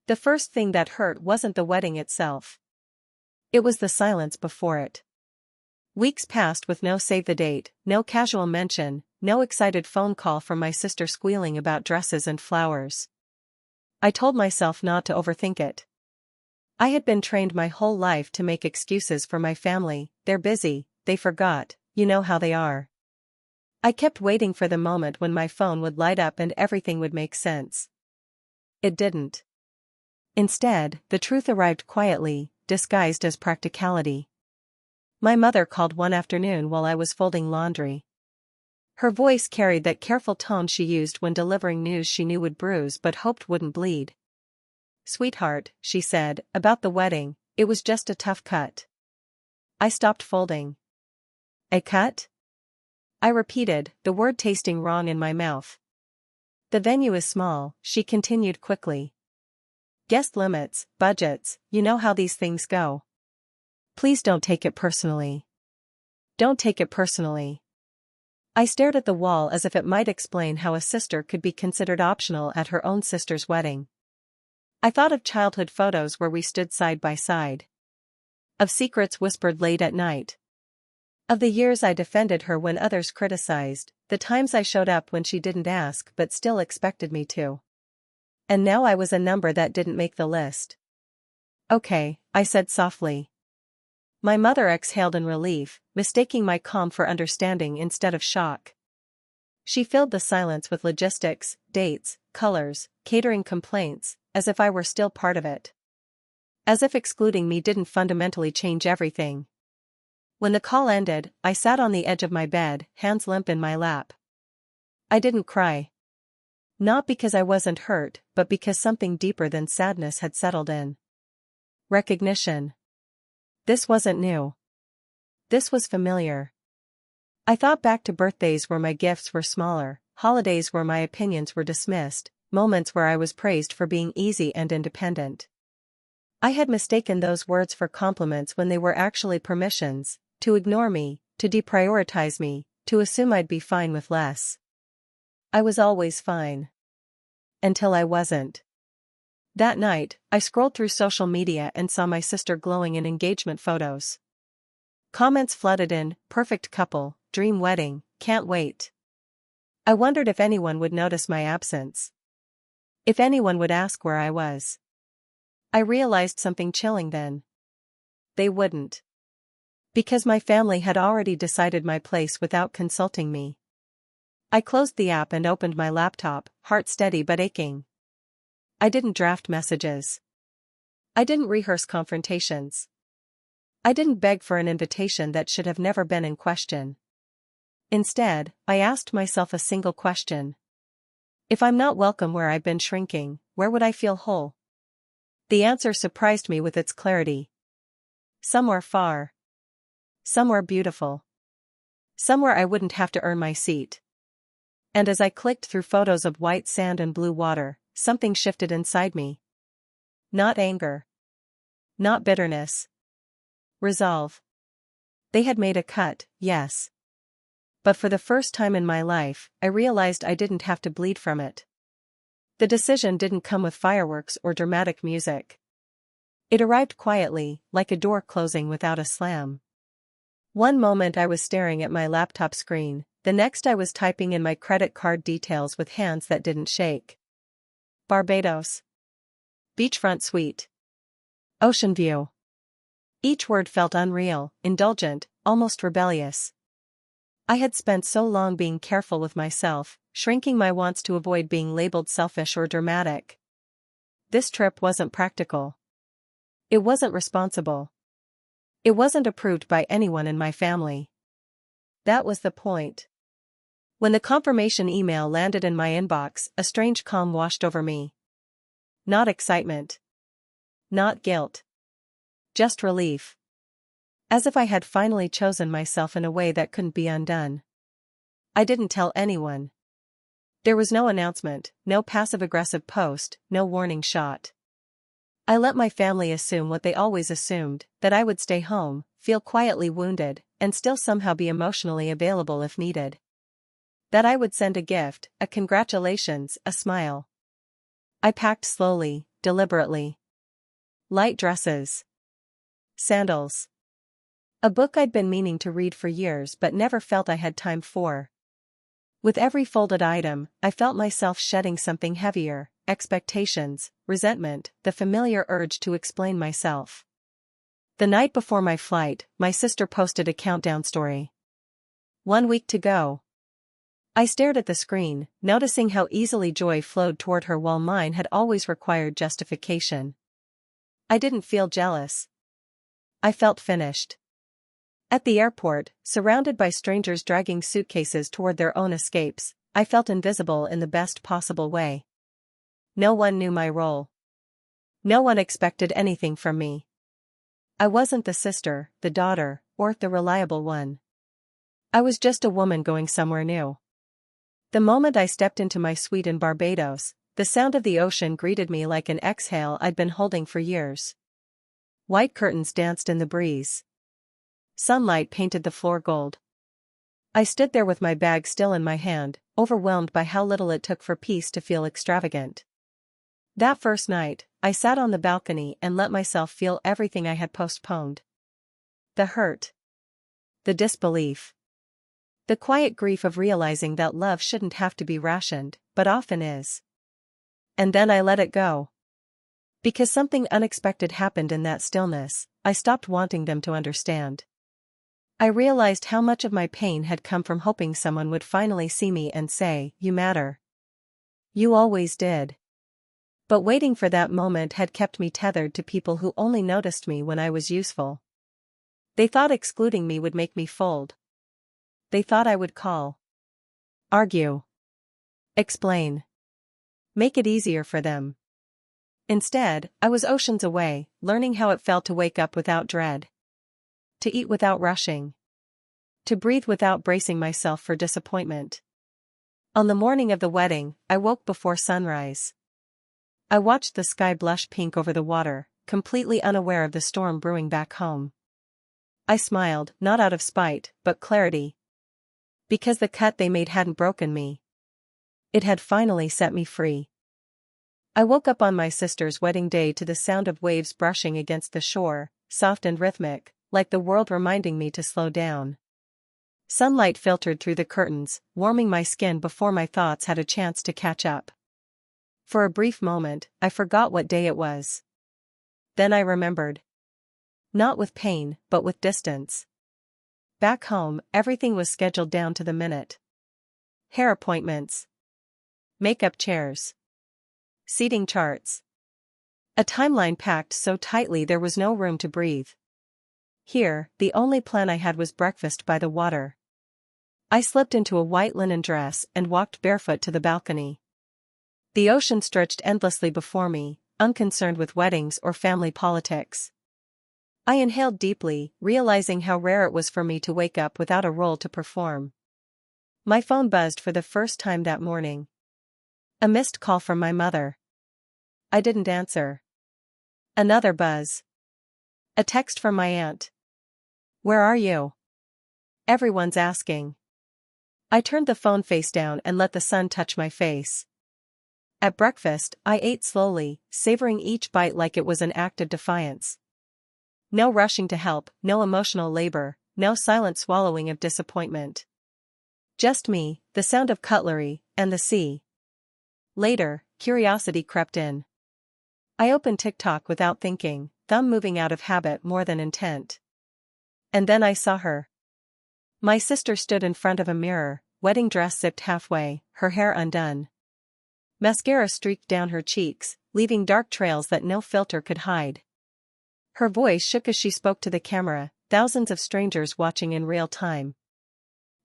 The first thing that hurt wasn't the wedding itself. It was the silence before it. Weeks passed with no save the date, no casual mention, no excited phone call from my sister squealing about dresses and flowers. I told myself not to overthink it. I had been trained my whole life to make excuses for my family. They're busy, they forgot, you know how they are. I kept waiting for the moment when my phone would light up and everything would make sense. It didn't. Instead, the truth arrived quietly, disguised as practicality. My mother called one afternoon while I was folding laundry. Her voice carried that careful tone she used when delivering news she knew would bruise but hoped wouldn't bleed. "Sweetheart," she said, "about the wedding, it was just a tough cut." I stopped folding. "A cut?" I repeated, the word tasting wrong in my mouth. "The venue is small," she continued quickly. "Guest limits, budgets, you know how these things go. Please don't take it personally. Don't take it personally." I stared at the wall as if it might explain how a sister could be considered optional at her own sister's wedding. I thought of childhood photos where we stood side by side. Of secrets whispered late at night. Of the years I defended her when others criticized, the times I showed up when she didn't ask but still expected me to. And now I was a number that didn't make the list. "Okay," I said softly. My mother exhaled in relief, mistaking my calm for understanding instead of shock. She filled the silence with logistics, dates, colors, catering complaints, as if I were still part of it. As if excluding me didn't fundamentally change everything. When the call ended, I sat on the edge of my bed, hands limp in my lap. I didn't cry. Not because I wasn't hurt, but because something deeper than sadness had settled in. Recognition. This wasn't new. This was familiar. I thought back to birthdays where my gifts were smaller, holidays where my opinions were dismissed, moments where I was praised for being easy and independent. I had mistaken those words for compliments when they were actually permissions, to ignore me, to deprioritize me, to assume I'd be fine with less. I was always fine. Until I wasn't. That night, I scrolled through social media and saw my sister glowing in engagement photos. Comments flooded in, perfect couple, dream wedding, can't wait. I wondered if anyone would notice my absence. If anyone would ask where I was. I realized something chilling then. They wouldn't. Because my family had already decided my place without consulting me. I closed the app and opened my laptop, heart steady but aching. I didn't draft messages. I didn't rehearse confrontations. I didn't beg for an invitation that should have never been in question. Instead, I asked myself a single question. If I'm not welcome where I've been shrinking, where would I feel whole? The answer surprised me with its clarity. Somewhere far. Somewhere beautiful. Somewhere I wouldn't have to earn my seat. And as I clicked through photos of white sand and blue water, something shifted inside me. Not anger. Not bitterness. Resolve. They had made a cut, yes. But for the first time in my life, I realized I didn't have to bleed from it. The decision didn't come with fireworks or dramatic music. It arrived quietly, like a door closing without a slam. One moment I was staring at my laptop screen, the next I was typing in my credit card details with hands that didn't shake. Barbados. Beachfront suite. Ocean view. Each word felt unreal, indulgent, almost rebellious. I had spent so long being careful with myself, shrinking my wants to avoid being labeled selfish or dramatic. This trip wasn't practical. It wasn't responsible. It wasn't approved by anyone in my family. That was the point. When the confirmation email landed in my inbox, a strange calm washed over me. Not excitement. Not guilt. Just relief. As if I had finally chosen myself in a way that couldn't be undone. I didn't tell anyone. There was no announcement, no passive-aggressive post, no warning shot. I let my family assume what they always assumed, that I would stay home, feel quietly wounded, and still somehow be emotionally available if needed. That I would send a gift, a congratulations, a smile. I packed slowly, deliberately. Light dresses. Sandals. A book I'd been meaning to read for years but never felt I had time for. With every folded item, I felt myself shedding something heavier: expectations, resentment, the familiar urge to explain myself. The night before my flight, my sister posted a countdown story. 1 week to go. I stared at the screen, noticing how easily joy flowed toward her while mine had always required justification. I didn't feel jealous. I felt finished. At the airport, surrounded by strangers dragging suitcases toward their own escapes, I felt invisible in the best possible way. No one knew my role. No one expected anything from me. I wasn't the sister, the daughter, or the reliable one. I was just a woman going somewhere new. The moment I stepped into my suite in Barbados, the sound of the ocean greeted me like an exhale I'd been holding for years. White curtains danced in the breeze. Sunlight painted the floor gold. I stood there with my bag still in my hand, overwhelmed by how little it took for peace to feel extravagant. That first night, I sat on the balcony and let myself feel everything I had postponed. The hurt. The disbelief. The quiet grief of realizing that love shouldn't have to be rationed, but often is. And then I let it go. Because something unexpected happened in that stillness, I stopped wanting them to understand. I realized how much of my pain had come from hoping someone would finally see me and say, "You matter. You always did." But waiting for that moment had kept me tethered to people who only noticed me when I was useful. They thought excluding me would make me fold. They thought I would call. Argue. Explain. Make it easier for them. Instead, I was oceans away, learning how it felt to wake up without dread. To eat without rushing. To breathe without bracing myself for disappointment. On the morning of the wedding, I woke before sunrise. I watched the sky blush pink over the water, completely unaware of the storm brewing back home. I smiled, not out of spite, but clarity. Because the cut they made hadn't broken me. It had finally set me free. I woke up on my sister's wedding day to the sound of waves brushing against the shore, soft and rhythmic, like the world reminding me to slow down. Sunlight filtered through the curtains, warming my skin before my thoughts had a chance to catch up. For a brief moment, I forgot what day it was. Then I remembered. Not with pain, but with distance. Back home, everything was scheduled down to the minute. Hair appointments. Makeup chairs. Seating charts. A timeline packed so tightly there was no room to breathe. Here, the only plan I had was breakfast by the water. I slipped into a white linen dress and walked barefoot to the balcony. The ocean stretched endlessly before me, unconcerned with weddings or family politics. I inhaled deeply, realizing how rare it was for me to wake up without a role to perform. My phone buzzed for the first time that morning. A missed call from my mother. I didn't answer. Another buzz. A text from my aunt. "Where are you?" Everyone's asking. I turned the phone face down and let the sun touch my face. At breakfast, I ate slowly, savoring each bite like it was an act of defiance. No rushing to help, no emotional labor, no silent swallowing of disappointment. Just me, the sound of cutlery, and the sea. Later, curiosity crept in. I opened TikTok without thinking, thumb moving out of habit more than intent. And then I saw her. My sister stood in front of a mirror, wedding dress zipped halfway, her hair undone. Mascara streaked down her cheeks, leaving dark trails that no filter could hide. Her voice shook as she spoke to the camera, thousands of strangers watching in real time.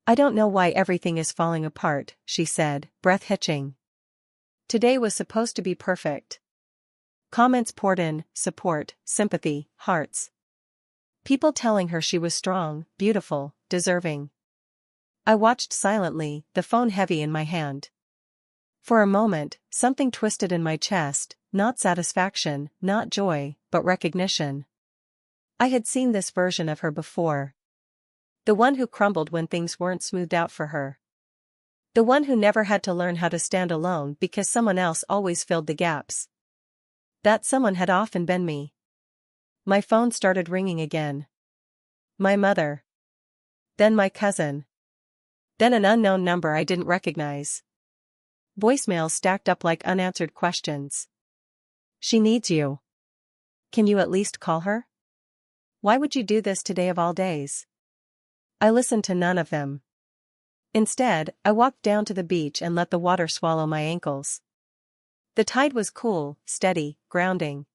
"I don't know why everything is falling apart," she said, breath hitching. Today was supposed to be perfect. Comments poured in, support, sympathy, hearts. People telling her she was strong, beautiful, deserving. I watched silently, the phone heavy in my hand. For a moment, something twisted in my chest, not satisfaction, not joy, but recognition. I had seen this version of her before. The one who crumbled when things weren't smoothed out for her. The one who never had to learn how to stand alone because someone else always filled the gaps. That someone had often been me. My phone started ringing again. My mother. Then my cousin. Then an unknown number I didn't recognize. Voicemails stacked up like unanswered questions. She needs you. Can you at least call her? Why would you do this today of all days? I listened to none of them. Instead, I walked down to the beach and let the water swallow my ankles. The tide was cool, steady, grounding.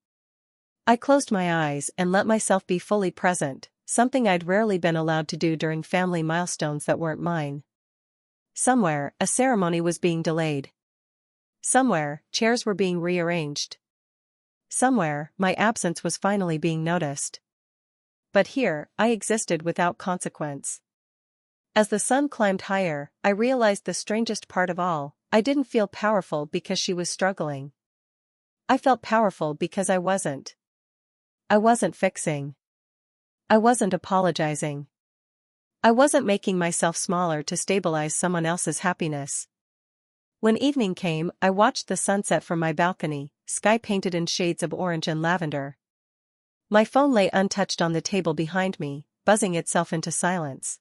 I closed my eyes and let myself be fully present, something I'd rarely been allowed to do during family milestones that weren't mine. Somewhere, a ceremony was being delayed. Somewhere, chairs were being rearranged. Somewhere, my absence was finally being noticed. But here, I existed without consequence. As the sun climbed higher, I realized the strangest part of all: I didn't feel powerful because she was struggling. I felt powerful because I wasn't. I wasn't fixing. I wasn't apologizing. I wasn't making myself smaller to stabilize someone else's happiness. When evening came, I watched the sunset from my balcony, sky painted in shades of orange and lavender. My phone lay untouched on the table behind me, buzzing itself into silence.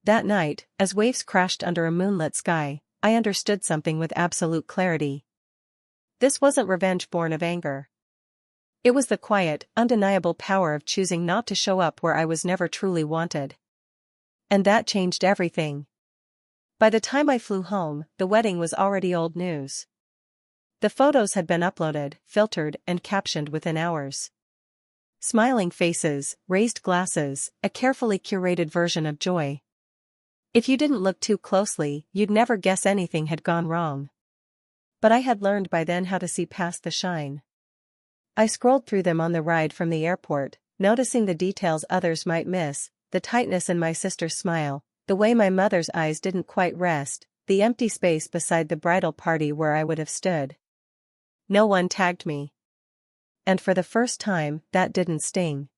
That night, as waves crashed under a moonlit sky, I understood something with absolute clarity. This wasn't revenge born of anger. It was the quiet, undeniable power of choosing not to show up where I was never truly wanted. And that changed everything. By the time I flew home, the wedding was already old news. The photos had been uploaded, filtered, and captioned within hours. Smiling faces, raised glasses, a carefully curated version of joy. If you didn't look too closely, you'd never guess anything had gone wrong. But I had learned by then how to see past the shine. I scrolled through them on the ride from the airport, noticing the details others might miss: the tightness in my sister's smile, the way my mother's eyes didn't quite rest, the empty space beside the bridal party where I would have stood. No one tagged me. And for the first time, that didn't sting.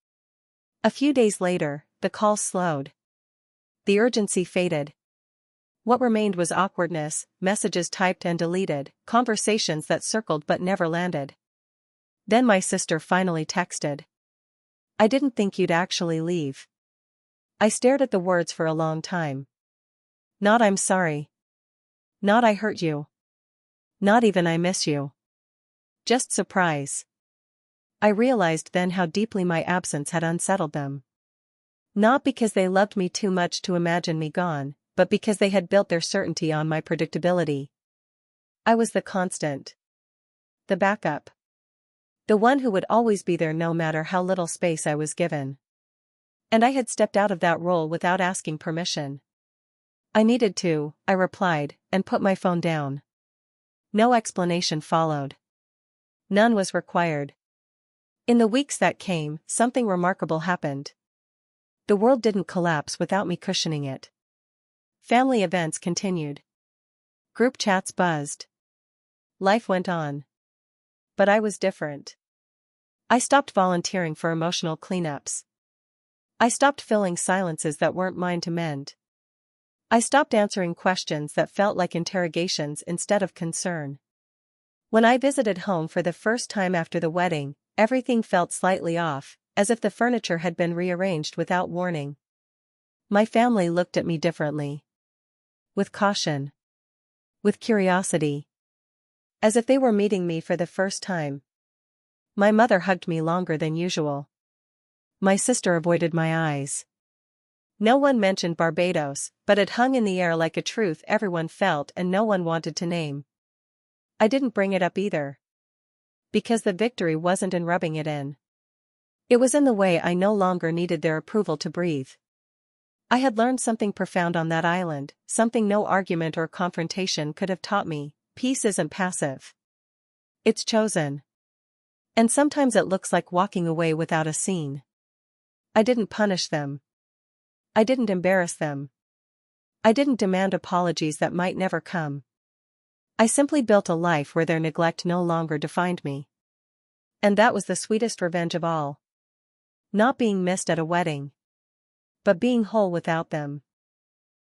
A few days later, the calls slowed. The urgency faded. What remained was awkwardness, messages typed and deleted, conversations that circled but never landed. Then my sister finally texted. "I didn't think you'd actually leave." I stared at the words for a long time. Not "I'm sorry." Not "I hurt you." Not even "I miss you." Just surprise. I realized then how deeply my absence had unsettled them. Not because they loved me too much to imagine me gone, but because they had built their certainty on my predictability. I was the constant. The backup. The one who would always be there no matter how little space I was given. And I had stepped out of that role without asking permission. "I needed to," I replied, and put my phone down. No explanation followed. None was required. In the weeks that came, something remarkable happened. The world didn't collapse without me cushioning it. Family events continued. Group chats buzzed. Life went on. But I was different. I stopped volunteering for emotional cleanups. I stopped filling silences that weren't mine to mend. I stopped answering questions that felt like interrogations instead of concern. When I visited home for the first time after the wedding, everything felt slightly off, as if the furniture had been rearranged without warning. My family looked at me differently. With caution. With curiosity. As if they were meeting me for the first time. My mother hugged me longer than usual. My sister avoided my eyes. No one mentioned Barbados, but it hung in the air like a truth everyone felt and no one wanted to name. I didn't bring it up either. Because the victory wasn't in rubbing it in. It was in the way I no longer needed their approval to breathe. I had learned something profound on that island, something no argument or confrontation could have taught me: peace isn't passive. It's chosen. And sometimes it looks like walking away without a scene. I didn't punish them. I didn't embarrass them. I didn't demand apologies that might never come. I simply built a life where their neglect no longer defined me. And that was the sweetest revenge of all. Not being missed at a wedding. But being whole without them.